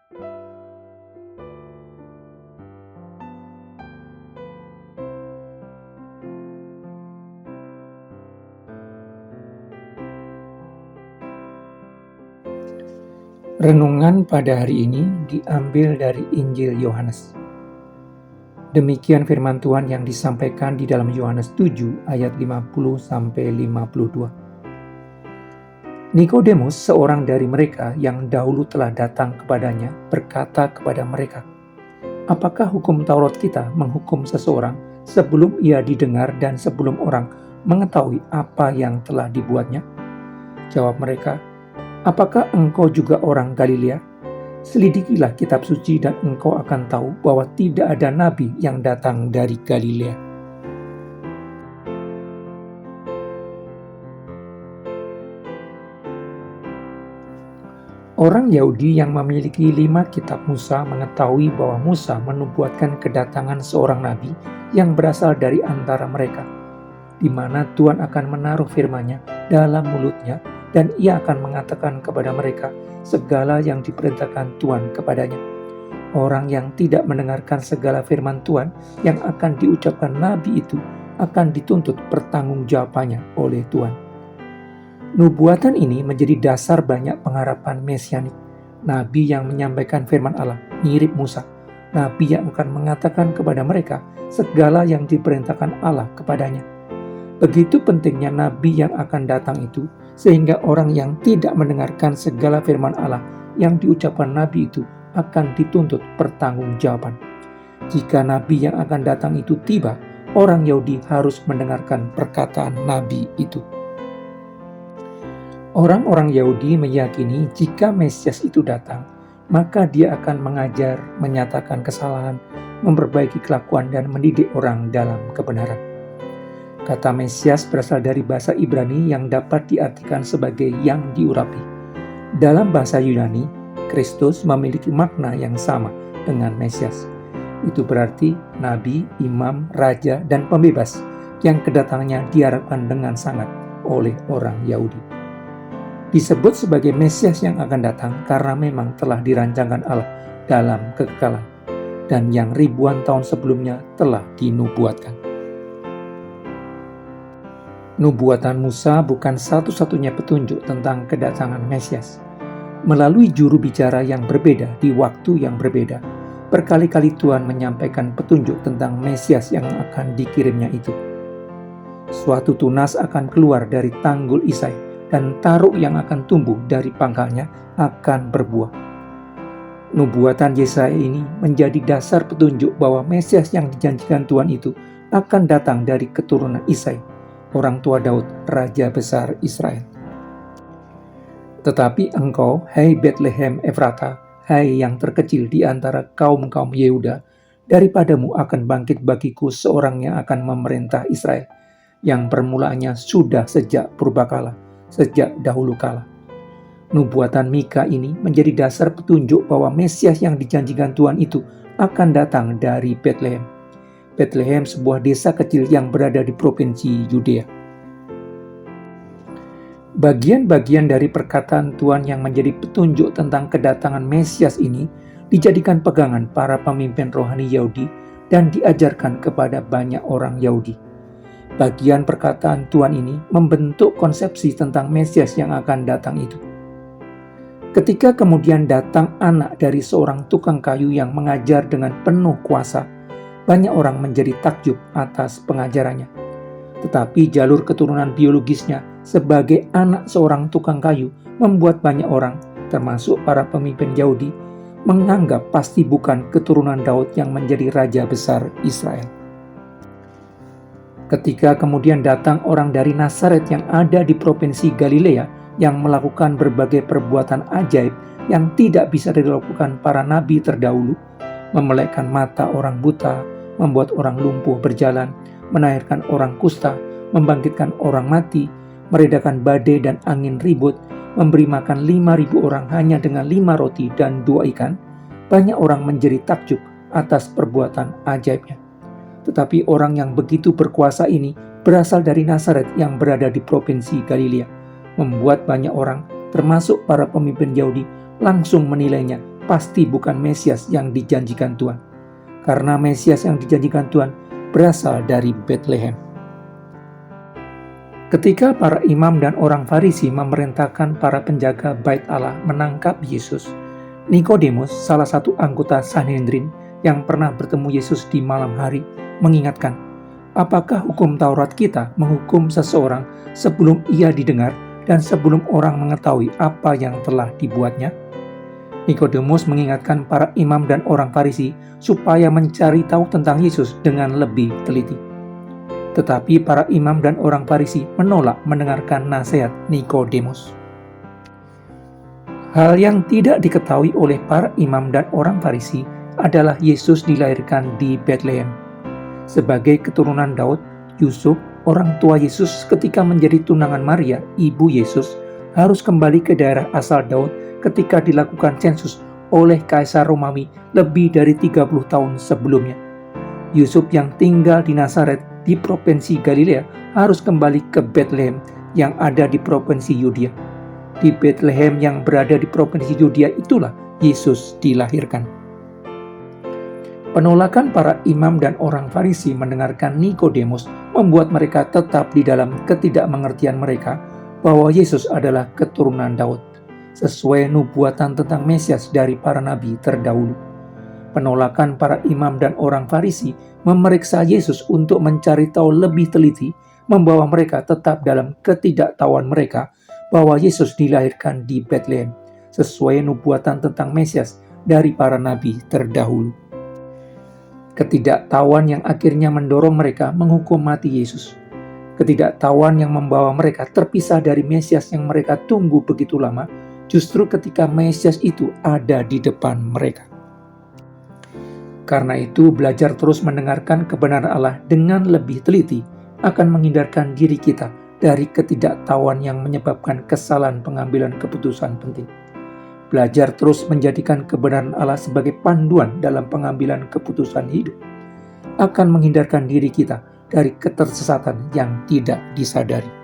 Renungan pada hari ini diambil dari Injil Yohanes. Demikian firman Tuhan yang disampaikan di dalam Yohanes 7 ayat 50-52. Nikodemus, seorang dari mereka yang dahulu telah datang kepadanya, berkata kepada mereka, "Apakah hukum Taurat kita menghukum seseorang sebelum ia didengar dan sebelum orang mengetahui apa yang telah dibuatnya?" Jawab mereka, "Apakah engkau juga orang Galilea? Selidikilah kitab suci dan engkau akan tahu bahwa tidak ada nabi yang datang dari Galilea." Orang Yahudi yang memiliki 5 kitab Musa mengetahui bahwa Musa menubuatkan kedatangan seorang nabi yang berasal dari antara mereka, di mana Tuhan akan menaruh firman-Nya dalam mulutnya dan ia akan mengatakan kepada mereka segala yang diperintahkan Tuhan kepadanya. Orang yang tidak mendengarkan segala firman Tuhan yang akan diucapkan nabi itu akan dituntut pertanggungjawabannya oleh Tuhan. Nubuatan ini menjadi dasar banyak pengharapan mesianik. Nabi yang menyampaikan firman Allah mirip Musa, nabi yang akan mengatakan kepada mereka segala yang diperintahkan Allah kepadanya. Begitu pentingnya nabi yang akan datang itu, sehingga orang yang tidak mendengarkan segala firman Allah yang diucapkan nabi itu akan dituntut pertanggungjawaban. Jika nabi yang akan datang itu tiba, orang Yahudi harus mendengarkan perkataan nabi itu. Orang-orang Yahudi meyakini jika Mesias itu datang, maka dia akan mengajar, menyatakan kesalahan, memperbaiki kelakuan dan mendidik orang dalam kebenaran. Kata Mesias berasal dari bahasa Ibrani yang dapat diartikan sebagai yang diurapi. Dalam bahasa Yunani, Kristus memiliki makna yang sama dengan Mesias. Itu berarti nabi, imam, raja, dan pembebas yang kedatangannya diharapkan dengan sangat oleh orang Yahudi. Disebut sebagai Mesias yang akan datang karena memang telah dirancangkan Allah dalam kekekalan dan yang ribuan tahun sebelumnya telah dinubuatkan. Nubuatan Musa bukan satu-satunya petunjuk tentang kedatangan Mesias. Melalui juru bicara yang berbeda di waktu yang berbeda, berkali-kali Tuhan menyampaikan petunjuk tentang Mesias yang akan dikirimnya itu. Suatu tunas akan keluar dari tanggul Isai dan taruk yang akan tumbuh dari pangkalnya akan berbuah. Nubuatan Yesaya ini menjadi dasar petunjuk bahwa Mesias yang dijanjikan Tuhan itu akan datang dari keturunan Isai, orang tua Daud, raja besar Israel. Tetapi engkau, hai Betlehem Efrata, hai yang terkecil di antara kaum-kaum Yehuda, daripadamu akan bangkit bagiku seorang yang akan memerintah Israel, yang permulaannya sudah sejak purbakala, sejak dahulu kala. Nubuatan Mika ini menjadi dasar petunjuk bahwa Mesias yang dijanjikan Tuhan itu akan datang dari Betlehem. Betlehem, sebuah desa kecil yang berada di provinsi Yudea. Bagian-bagian dari perkataan Tuhan yang menjadi petunjuk tentang kedatangan Mesias ini dijadikan pegangan para pemimpin rohani Yahudi dan diajarkan kepada banyak orang Yahudi. Bagian perkataan Tuhan ini membentuk konsepsi tentang Mesias yang akan datang itu. Ketika kemudian datang anak dari seorang tukang kayu yang mengajar dengan penuh kuasa, banyak orang menjadi takjub atas pengajarannya. Tetapi jalur keturunan biologisnya sebagai anak seorang tukang kayu membuat banyak orang, termasuk para pemimpin Yahudi, menganggap pasti bukan keturunan Daud yang menjadi raja besar Israel. Ketika kemudian datang orang dari Nazaret yang ada di provinsi Galilea yang melakukan berbagai perbuatan ajaib yang tidak bisa dilakukan para nabi terdahulu, memelekkan mata orang buta, membuat orang lumpuh berjalan, melahirkan orang kusta, membangkitkan orang mati, meredakan badai dan angin ribut, memberi makan 5.000 orang hanya dengan 5 roti dan 2 ikan, banyak orang menjadi takjub atas perbuatan ajaibnya. Tetapi orang yang begitu berkuasa ini berasal dari Nazaret yang berada di provinsi Galilea, membuat banyak orang, termasuk para pemimpin Yahudi, langsung menilainya pasti bukan Mesias yang dijanjikan Tuhan, karena Mesias yang dijanjikan Tuhan berasal dari Betlehem. Ketika para imam dan orang Farisi memerintahkan para penjaga bait Allah menangkap Yesus, Nikodemus, salah satu anggota Sanhedrin yang pernah bertemu Yesus di malam hari, mengingatkan, apakah hukum Taurat kita menghukum seseorang sebelum ia didengar dan sebelum orang mengetahui apa yang telah dibuatnya? Nikodemus mengingatkan para imam dan orang Farisi supaya mencari tahu tentang Yesus dengan lebih teliti. Tetapi para imam dan orang Farisi menolak mendengarkan nasihat Nikodemus. Hal yang tidak diketahui oleh para imam dan orang Farisi adalah Yesus dilahirkan di Betlehem. Sebagai keturunan Daud, Yusuf, orang tua Yesus ketika menjadi tunangan Maria, ibu Yesus, harus kembali ke daerah asal Daud ketika dilakukan sensus oleh Kaisar Romawi lebih dari 30 tahun sebelumnya. Yusuf yang tinggal di Nazaret di provinsi Galilea harus kembali ke Betlehem yang ada di provinsi Yudea. Di Betlehem yang berada di provinsi Yudea itulah Yesus dilahirkan. Penolakan para imam dan orang Farisi mendengarkan Nikodemus membuat mereka tetap di dalam ketidakmengertian mereka bahwa Yesus adalah keturunan Daud, sesuai nubuatan tentang Mesias dari para nabi terdahulu. Penolakan para imam dan orang Farisi memeriksa Yesus untuk mencari tahu lebih teliti, membawa mereka tetap dalam ketidaktahuan mereka bahwa Yesus dilahirkan di Betlehem, sesuai nubuatan tentang Mesias dari para nabi terdahulu. Ketidaktahuan yang akhirnya mendorong mereka menghukum mati Yesus. Ketidaktahuan yang membawa mereka terpisah dari Mesias yang mereka tunggu begitu lama, justru ketika Mesias itu ada di depan mereka. Karena itu, belajar terus mendengarkan kebenaran Allah dengan lebih teliti akan menghindarkan diri kita dari ketidaktahuan yang menyebabkan kesalahan pengambilan keputusan penting. Belajar terus menjadikan kebenaran Allah sebagai panduan dalam pengambilan keputusan hidup akan menghindarkan diri kita dari ketersesatan yang tidak disadari.